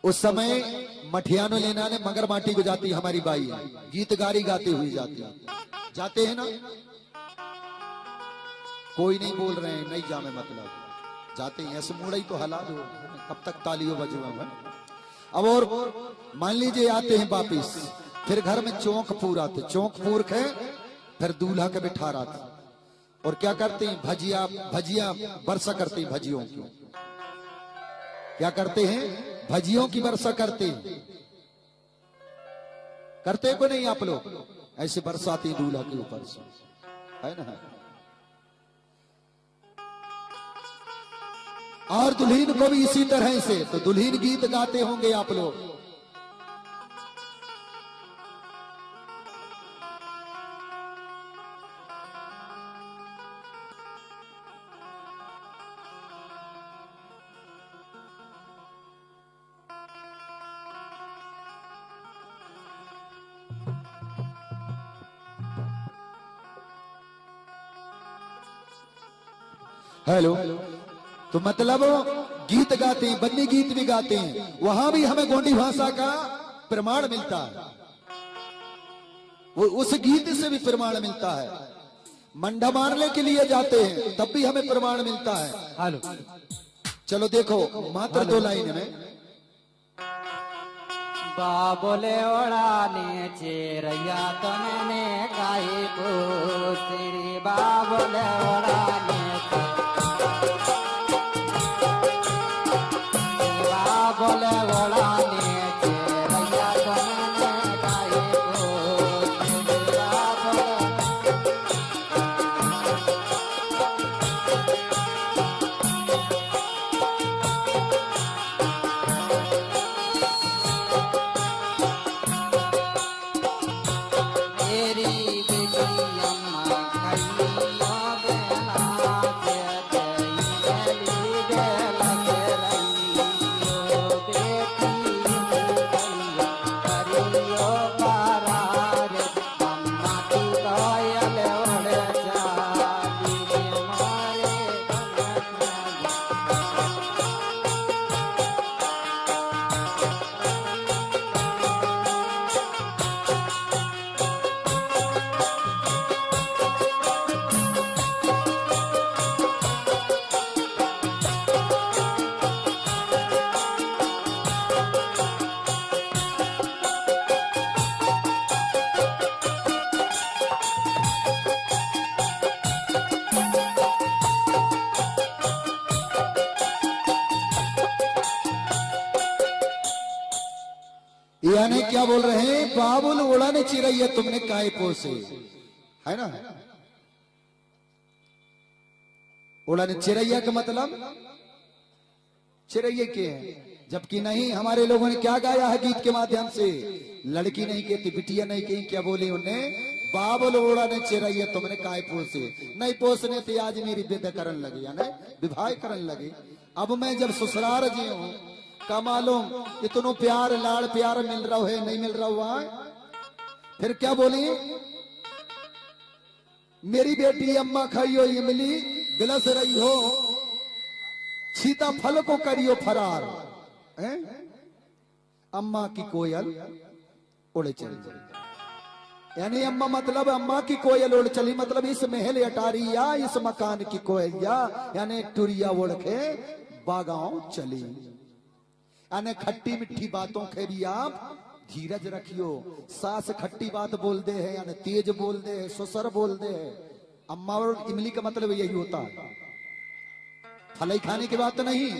उस समय मठियानो लेना ने मगर माटी को जाती हमारी बाई गीत गारी गाते हुए जाते हैं ना। कोई नहीं बोल रहे हैं, नहीं जामे मतलब जाते हैं ऐसे मुड़ा ही तो हला दो, कब तक तालियों बजवा है। अब और मान लीजिए आते हैं वापिस, फिर घर में चौंक पूर आते, चौंक पूर के फिर दूल्हा के बिठा रहा था और क्या करते हैं भजिया वर्षा करते हैं, भजियों की क्या करते हैं, भजियों की वर्षा करते को नहीं आप लोग, ऐसे बरसाती दूल्हा के ऊपर से, है ना। और दुल्हीन को भी इसी तरह से, तो दुल्हीन गीत गाते होंगे आप लोग। हेलो, तो मतलब गीत गाते हैं, बन्नी गीत भी गाते हैं, वहां भी हमें गोंडी भाषा का प्रमाण मिलता है, वो उस गीत से भी प्रमाण मिलता है। मंडा मारने के लिए जाते हैं तब भी हमें प्रमाण मिलता है। हेलो, चलो देखो मात्र 2 लाइन में। बाबोले ओढ़ाने चिरैया तने काई पूरी, बाबोले ओढ़ाने बोले ओढ़ाने चिरैया तने काई यानी क्या बोल रहे हैं, बाबुल उड़ाने चिरैया तुमने काय पोसे, है ना। उड़ाने चिरैया का मतलब चिरैया के है, जबकि नहीं हमारे लोगों ने क्या गाया है गीत के माध्यम से, लड़की नहीं कहती, बिटिया नहीं कही, क्या बोली उन्हें, बाबुल उड़ाने चिरैया तुमने काय पोसे, नहीं पोसने थे आज मेरी विदा करन लगी, यानी विवाह करन लगी। अब मैं जब ससुराल जी हूं का मालूम इतनो प्यार लाड़ प्यार मिल रहा है नहीं मिल रहा हुआ। फिर क्या बोली, मेरी बेटी अम्मा खाइयो इमली बिलस रही हो, सीता फल को करियो फरार, है? अम्मा की कोयल उड़ चली, यानी अम्मा मतलब अम्मा की कोयल उड़ चली, मतलब इस महल अटारी या इस मकान की कोयलिया यानी टुरिया उड़ के बागाओं चली। यानी खट्टी मिट्टी बातों के भी आप धीरज रखियो, सास खट्टी बात बोल दे है यानी तेज बोल दे है, ससुर बोल दे है। अम्मा और इमली का मतलब यही होता है, फलाई खाने की बात नहीं,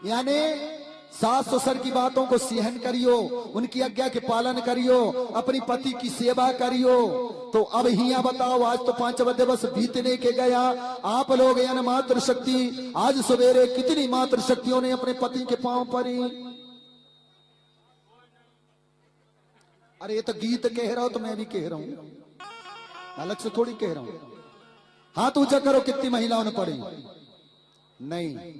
यानी सास ससुर की बातों को सहन करियो, उनकी आज्ञा के पालन करियो, अपनी पति की सेवा करियो। तो अब हिया बताओ, आज तो 5 बजे बस बीतने के गया, आप लोग यानी मातृ शक्ति आज सवेरे कितनी मातृ शक्तियों ने अपने पति के पांव पड़ी। अरे ये तो गीत कह रहा हो तो मैं भी कह रहा हूं, अलग से थोड़ी कह रहा हूं। हाथ ऊंचा करो, कितनी महिलाओं ने पढ़ी, नहीं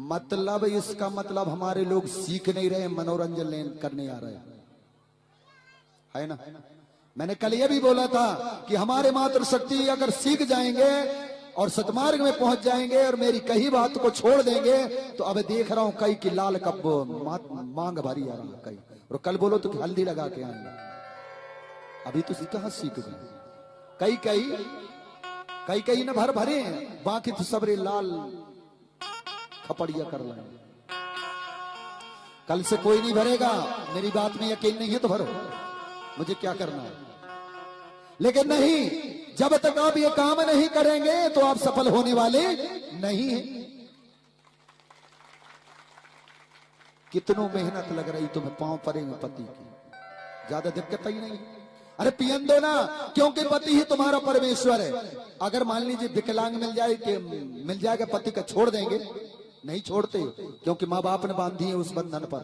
मतलब इसका मतलब हमारे लोग सीख नहीं रहे, मनोरंजन करने आ रहे हैं, है ना। मैंने कल ये भी बोला था कि हमारे मातृशक्ति अगर सीख जाएंगे और सतमार्ग में पहुंच जाएंगे और मेरी कही बात को छोड़ देंगे तो अब देख रहा हूं कई की लाल कब मांग भरी आ रहा कई, और कल बोलो तो हल्दी लगा के आएंगे। अभी तो कहां सीख गए, कई न भर भरे हैं, बाकी तो सबरे लाल खपड़िया कर लेंगे। कल से कोई नहीं भरेगा, मेरी बात में यकीन नहीं है तो भरो, मुझे क्या करना है। लेकिन नहीं, जब तक आप ये काम नहीं करेंगे तो आप सफल होने वाले नहीं हैं। कितनों मेहनत लग रही तुम्हें, पांव पड़ेंगे पति की, ज्यादा दिक्कत ही नहीं। अरे पियन दो ना, क्योंकि पति ही तुम्हारा परमेश्वर है। अगर मान लीजिए विकलांग मिल जाएगा पति का, छोड़ देंगे? नहीं छोड़ते, क्योंकि माँ बाप ने बांधी है उस बंधन पर।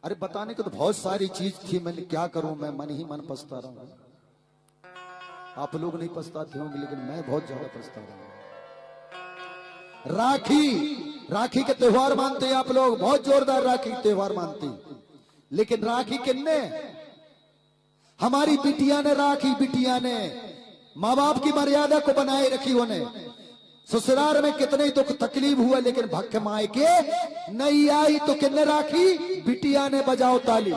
अरे बताने को तो बहुत सारी चीज थी, मैंने क्या करूं, मैं मन ही मन पछता रहा हूं। आप लोग नहीं पछताते होंगे, लेकिन मैं बहुत ज्यादा पछता रहा हूं। राखी के त्योहार मानते हैं आप लोग, बहुत जोरदार राखी के त्योहार मानते हैं, लेकिन राखी किन्ने? हमारी बिटिया ने राखी, बिटिया ने माँ बाप की मर्यादा को बनाए रखी। उन्हें ससुराल में कितने दुख तकलीफ हुआ, लेकिन भक्ख माए के नहीं आई तो किन्ने राखी? बिटिया ने बजाओ ताली।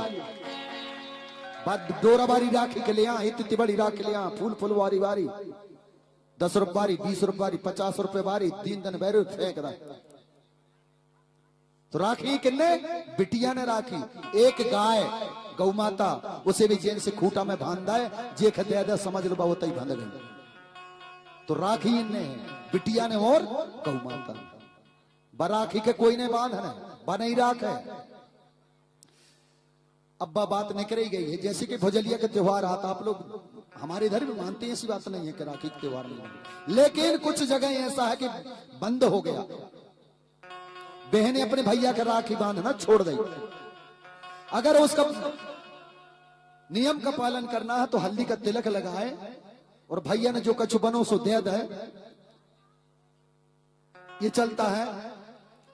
डोरा बारी राखी के लिया, इतनी बड़ी राखी लिया, फूल वारी वारी, 10 रुपये बारी, 20 रुपये बारी, 50 रुपये बारी, 3 दिन बैरे फेंक रहा। तो राखी किन्ने? बिटिया ने राखी। एक गाय गौ माता, उसे भी जेन से खूटा में बांधा है, जे खत्या समझ लो बहुत ही बंध गई। तो राखी इनने, बिटिया ने और गौ माता। बराखी के कोई ने बांध है, बन राख है। अब बात निकल गई है, जैसे कि भुजलिया का त्योहार आता, आप लोग हमारे इधर भी मानते हैं, ऐसी बात नहीं है कि राखी का त्योहार नहीं, लेकिन कुछ जगह ऐसा है कि बंद हो गया। बहनें अपने भैया का राखी बांधना छोड़ दी। अगर उसका नियम का पालन करना है तो हल्दी का तिलक लगाए, और भैया ने जो कछु बनो सो दे दे, ये चलता है।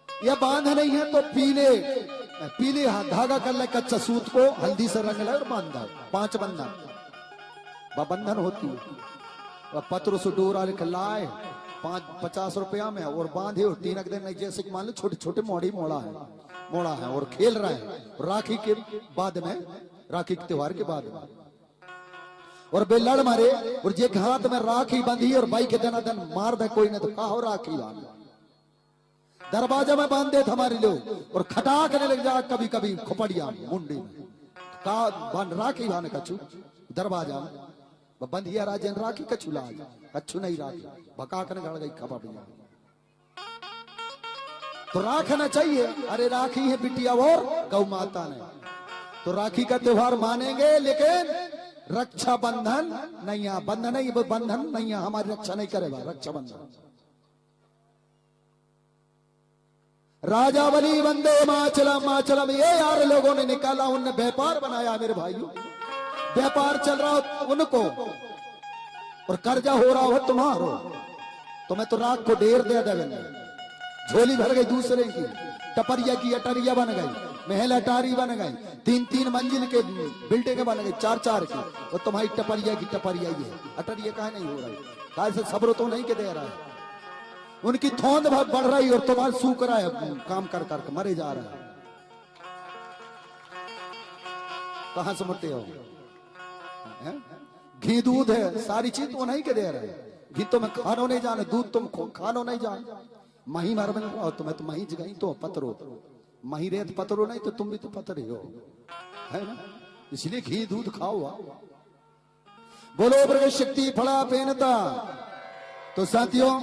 या बांध नहीं है तो पीले धागा कर ले, कच्चा सूत को हल्दी से रंग ले और बांधा, 5 बंधन होती है। पत्र से डोरा लाए 50 रुपया में और बांधे, और 3 दिन नहीं, जैसे कि मान लो छोटे छोटे मोड़ा है और खेल रहे हैं राखी के बाद में, राखी के त्योहार के बाद में, और बेलड़ मारे और जे हाथ में राखी बंधी और बाई के दिन मार दे कोई ने तो कहा राखी बांध, दरवाजा में बांध दे हमारे लोग, और खटा करने लग जा कभी कभी खोपड़िया मुंडी में राखी बांध कछु दरवाजा में बंधिया राजन राखी कछु लाज, कछु नहीं राखी भका कर गड़ गई खपा भैया। तो राखना चाहिए। अरे राखी है बिटिया और गौ माता ने, तो राखी का त्योहार मानेंगे, लेकिन रक्षा बंधन नहीं है। बंधन नहीं है, हमारी रक्षा नहीं करेगा रक्षा बंधन। राजावली वंदे माचलम ये यार लोगों ने निकाला, उनने व्यापार बनाया मेरे भाइयों, व्यापार चल रहा हो उनको और कर्जा हो रहा हो तुम्हारो, तो मैं तो राख को ढेर दे देंगे। झोली भर गई दूसरे की, टपरिया की अटरिया बन गई, महल अटारी बन गई, 3 मंजिल के बिल्डिंग बन गई, 4 की, और तुम्हारी टपरिया की टपरिया ही है। अटरिया कहा नहीं हो रही, कहा से सब्र तो नहीं के दे रहा है, उनकी थोंद बहुत बढ़ रही और तुम्हारा सूख रहा है, काम कर कर मरे जा रहा है। कहां से मरते हो? घी दूध है, सारी चीज तो नहीं के दे रहे। घी तो मैं खानो नहीं जाने, दूध तुम खानो नहीं जाने, मही मार बन रहा हो, तुम्हें तो मही जगह तो पतरो, मही रेत पतरो नहीं तो तुम भी तो पतरे हो, है ना? इसलिए घी दूध खाओ। बोलो प्रभु शक्ति फड़ा पेनता। तो साथियों,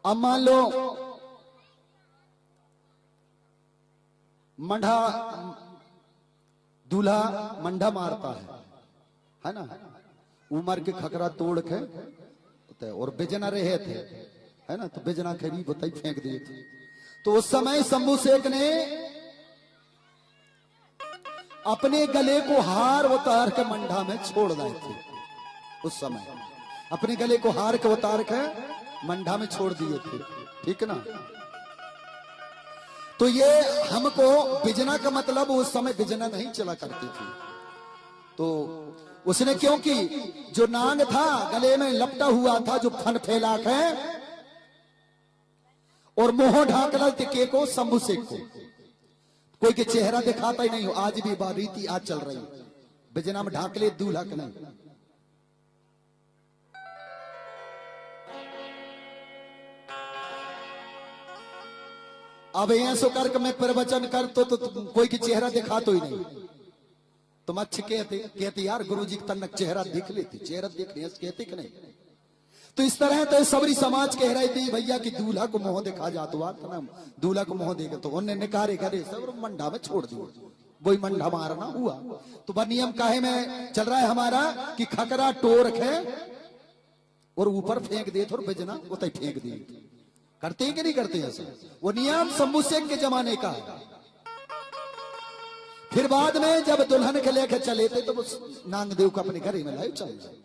अब मान लो मंडा दूल्हा मंडा मारता है ना, उमर के खकरा तोड़ के और बेजना रहे थे, है ना, तो बेजना खरी बताई फेंक दिए थे। तो उस समय शंभू शेख ने अपने गले को हार उतार के मंडा में छोड़ दिए थे। उस समय अपने गले को हार के उतार के मंडा में छोड़ दिए थे, ठीक ना। तो ये हमको बिजना का मतलब, उस समय बिजना नहीं चला करती थी, तो उसने क्योंकि जो नांग था गले में लपटा हुआ था, जो फन फैलाक है, और मोह ढाकल के को शंभु शेख को कोई के चेहरा दिखाता ही नहीं हो। आज भी बात रीति आज चल रही, बिजना में ढाकले दूल्हा के नहीं। अब ऐसो कर मैं प्रवचन कर तो कोई की चेहरा दिखा तो ही नहीं। तुम अच्छे कहते यार गुरुजी का तनक चेहरा देख लेते, चेहरा देख लिया कहते कि नहीं। तो इस तरह तो सबरी समाज कह रही थी भैया कि दूल्हा को मोह दिखा जातो ना, दूल्हा को मोह देगा तो उन्हें निकारे करे सब मंडा में छोड़ दिया, वही मंडा मारना हुआ। तो वह नियम काहे में चल रहा है हमारा कि खकरा टो रखे और ऊपर फेंक दे और बिजना उतई फेंक दे। करते हैं कि नहीं करते ऐसे? वो नियम शंभू शेख के जमाने का है। फिर बाद में जब दुल्हन के लेकर चले थे तो वो नांगदेव को अपने घर ही में लाए चल जाए,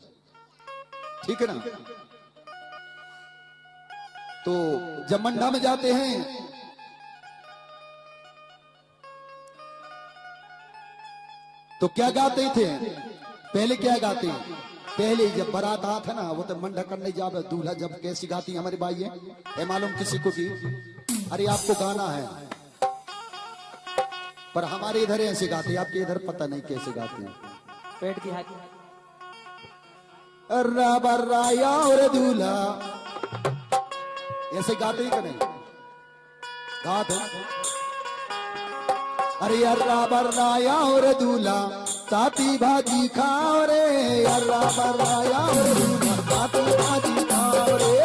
ठीक है ना। तो जब मंडा में जाते हैं तो क्या गाते थे? पहले क्या गाते हैं? पहले जब बारात आत है ना वो तो मंडा करने जावे, दूल्हा जब कैसी गाती है हमारे भाई है मालूम किसी को भी, अरे आपको गाना है, पर हमारे इधर ऐसे गाते, आपके इधर पता नहीं कैसे गाते हैं। पेट की हाथी राया और दूल्हा ऐसे गाते ही कि नहीं गाते? अरे अर्रा बर्राया और दूल्हा ताती भाजी खाओ रे, अर्रा बर्राया और दूल्हा ताती भाजी खाओ रे।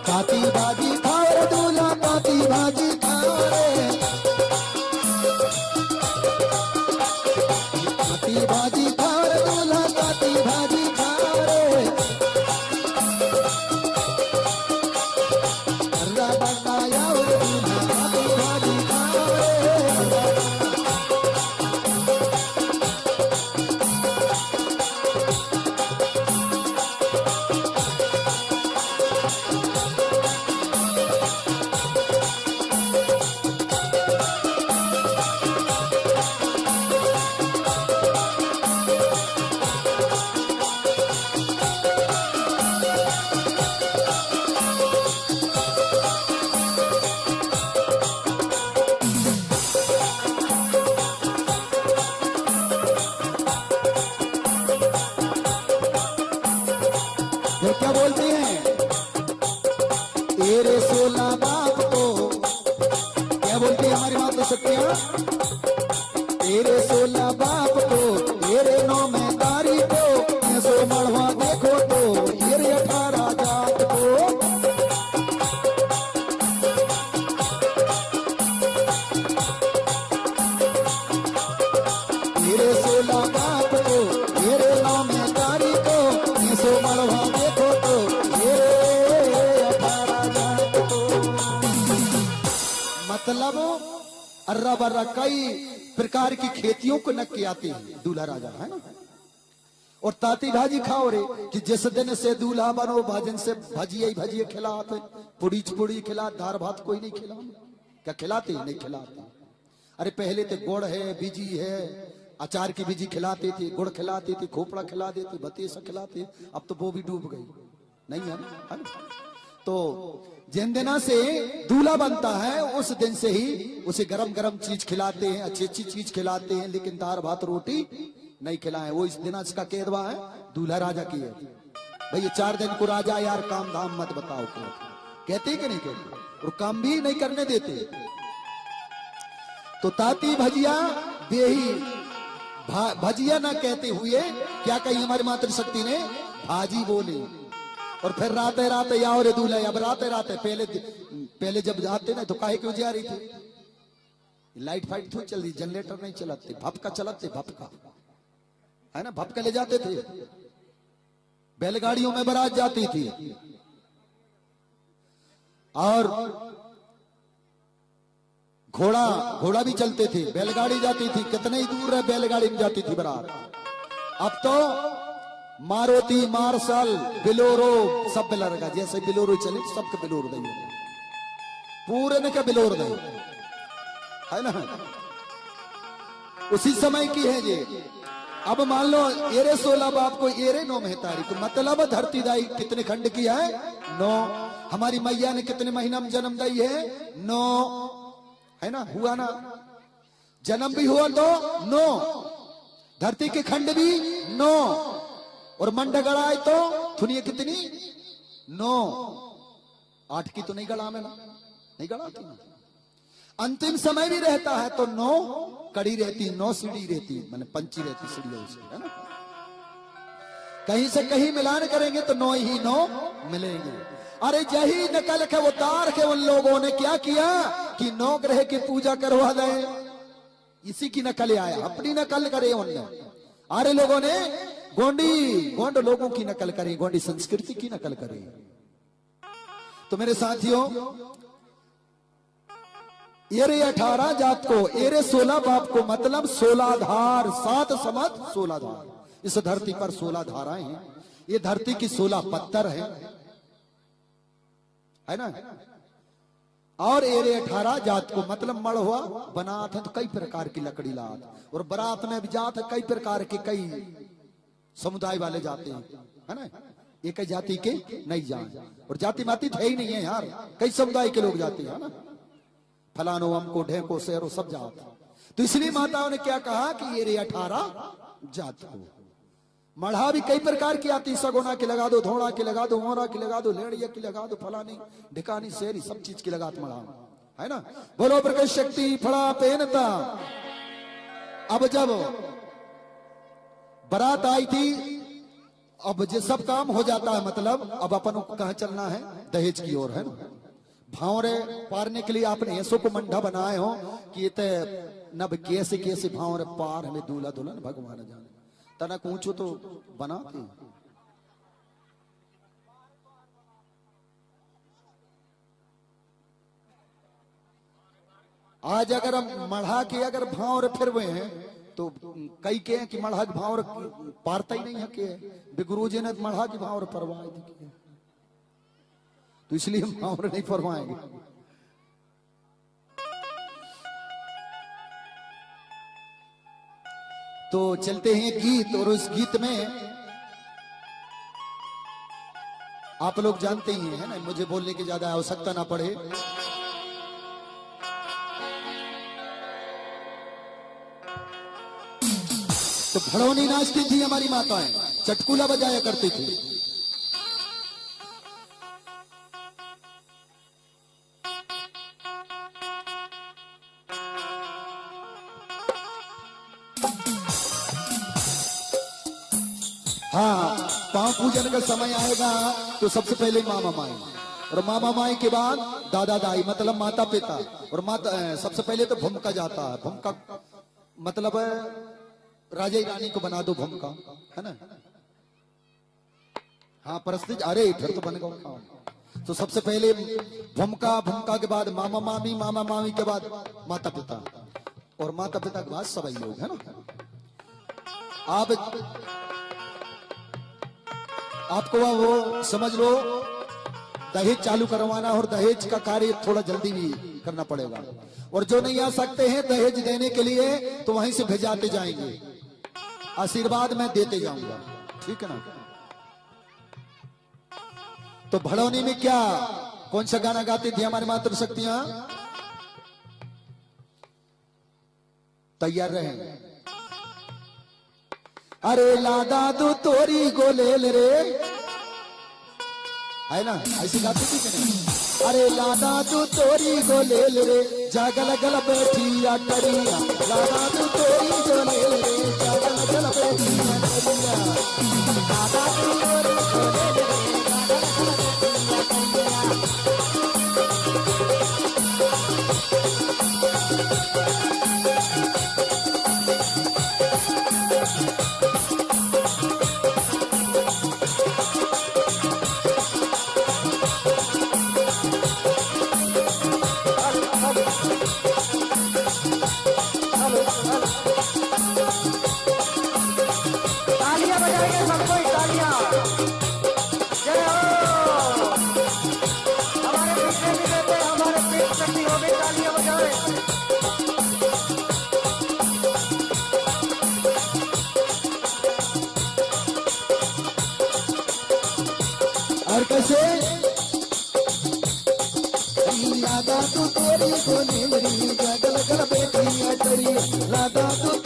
ताती भाजी खाओ रे दूल्हा, ताती भाजी खाओ रे, ताती भाजी खाओ रे दूल्हा, ताती भाजी खाओ रे। अर्रा बर्राया और दूल्हा ताती भाजी खाओ रे। ये क्या बोलती हैं? तेरे 16 बाप को क्या बोलती है हमारी माँ तो सत्या? तेरे 16 बाप को तेरे 9 में तारी को, ऐसो मड़वा देखो तो तेरे 18 जात को। तेरे 16 बाप को तेरे 9 में तारी को, ऐसो मड़वा देखो तो तेरे 18 जात को। मतलब अर्रा बर्रा कई प्रकार की खेतियों को नक के आते हैं दूल्हा राजा, है ना। और ताती भाजी खाओ रे कि जिस दिन से दूल्हा बनो भजन से भजिए ही भजिए खिलाते, पुड़ी खिला, दार भात कोई नहीं खिला। क्या खिलाते? नहीं खिलाते। अरे पहले तो गुड़ है, बीजी है, अचार की बीजी खिलाते थे, गुड़ खिलाते थे, खोपड़ा खिला देते, बतीसा खिलाते। अब तो वो भी डूब गई, नहीं है ना। तो जिन दिना से दूल्हा बनता है उस दिन से ही उसे गरम गरम चीज खिलाते हैं, अच्छी अच्छी चीज खिलाते हैं, लेकिन दाल भात रोटी नहीं खिलाए। वो इस दिन इसका केदवा है दूल्हा राजा की है। भाई 4 दिन को राजा यार काम धाम मत बताओ, कहते कि नहीं कहते? और काम भी नहीं करने देते। तो ताती भजिया बेही भजिया ना कहते हुए क्या कही हमारी मातृशक्ति ने? भाजी बोली। और फिर राते राते आओ रे दूल्हा, अब राते राते पहले जब जाते ना तो काहे क्यों जा रही थी? लाइट फाइट क्यों चल रही? जनरेटर नहीं चलाते, भपका चलाते, भपका है ना, भपका ले जाते थे। बैलगाड़ियों में बारात जाती थी और घोड़ा भी चलते थे, बैलगाड़ी जाती थी, कितने ही दूर है बैलगाड़ी में जाती थी बारात। अब तो मारुति, मार्शल, बिलोरो सब बिलर का, जैसे बिलोरो चले सबके बिलोर दई, पूरे ने का बिलोर दई है ना। उसी समय की है ये। अब मान लो एरे 16 बाप को एरे 9 मेहतारी, तो मतलब धरती दाई कितने खंड की है? 9। हमारी मैया ने कितने महीना में जन्म दी है? 9, है ना, हुआ ना, जन्म भी हुआ तो 9, धरती के खंड भी 9, और मंड गड़ाए तो थुनिए कितनी? 9। 8 की तो नहीं गड़ा में ना, नहीं गड़ाती ना। अंतिम समय भी रहता है तो 9 कड़ी रहती, 9 सीढ़ी रहती, माने पंची रहती सीढ़ियों से, है ना। कहीं से कहीं मिलान करेंगे तो 9 ही 9 मिलेंगे। अरे यही नकल के उतार के उन लोगों ने क्या किया कि 9 ग्रह की पूजा करवा दें, इसी की नकल आया, अपनी नकल करे उनने। अरे लोगों ने गोंड लोगों की नकल करी, गोंडी संस्कृति की नकल करी। तो मेरे साथियों, एरे 18 जात को, एरे 16 बाप को, मतलब 16 धार, 7 समत 16 धार। इस धरती पर 16 धाराएं हैं, ये धरती की 16 पत्थर है ना। और एरे 18 जात को मतलब मड़ हुआ बनात है तो कई प्रकार की लकड़ी लात, और बरात में भी जात है कई प्रकार के, कई समुदाय वाले जाते हैं, है ना। एक जाति के नहीं जाए, और जाति माती है ही नहीं है यार, कई समुदाय के लोग जाते हैं ना, फलानो हमको ढेको शेरो सब जात। तो इसलिए माताओं ने क्या कहा कि ये 18 जात को। मढ़ा भी कई प्रकार की आती, सगोना की लगा दो, धोड़ा की लगा दो, मोरा की लगा दो, लेड़िया की लगा दो, फलानी ढिकानी शेरी सब चीज की लगात मढ़ा, है ना। बोलो प्रकाश शक्ति फड़ा पेनता। अब जब बारात आई थी, अब ये सब काम हो जाता है, मतलब अब अपन को कहां चलना है? दहेज की ओर, है ना। भावरे पारने के लिए आपने ऐसो को मंडा बनाए हो कि ते नब कैसे कैसे भावरे पार हमें दूल्हा दुल्हन भगवान जाने, तनक ऊंचो तो बनाते। आज अगर हम मढ़ा के अगर भावरे फिर हुए हैं तो कई के हैं कि मढ़ा के भावरे पारता ही नहीं है के, गुरु जी ने मढ़ा की भावरे परवाह थी, तो इसलिए हम भावरे नहीं फरमाएंगे। तो चलते हैं गीत, और उस गीत में आप लोग जानते ही हैं ना, मुझे बोलने की ज्यादा आवश्यकता ना पड़े। तो भड़ोनी नाचती थी हमारी माताएं, चटकुला बजाया करती थी। हाँ, पांव पूजन का समय आएगा तो सबसे पहले मामा माई, और मामा माई के बाद दादा दाई मतलब माता पिता, और माता सबसे पहले तो भूमिका जाता है। भूमिका मतलब राजा रानी को बना दो भूमिका, है ना। हाँ परिस्थिति, अरे फिर तो बन गया। तो सबसे पहले भूमिका, भूमिका के बाद मामा मामी, मामा मामी के बाद माता पिता, और माता पिता के बाद सभी लोग, है ना। आपको वो समझ लो, दहेज चालू करवाना, और दहेज का कार्य थोड़ा जल्दी भी करना पड़ेगा, और जो नहीं आ सकते हैं दहेज देने के लिए तो वहीं से भेजाते जाएंगे, आशीर्वाद मैं देते जाऊंगा, ठीक है ना। तो भड़ोनी में क्या कौन सा गाना गाती थी हमारी मातृ शक्तियां? तैयार रहे। अरे लादा दो तोरी गोलेल रे, है ना, ऐसी गाती थी कि नहीं? अरे लादा दो तोरी गोलेल रे, जागल गल बैठी अटरिया, लादा दो तोरी गोलेल रे, जागल गल बैठी अटरिया, लादा दो तोरी गोलेल रे, और कैसे राधा तू तेरी को नेवरी जगल कर बेटी अटरी राधा तू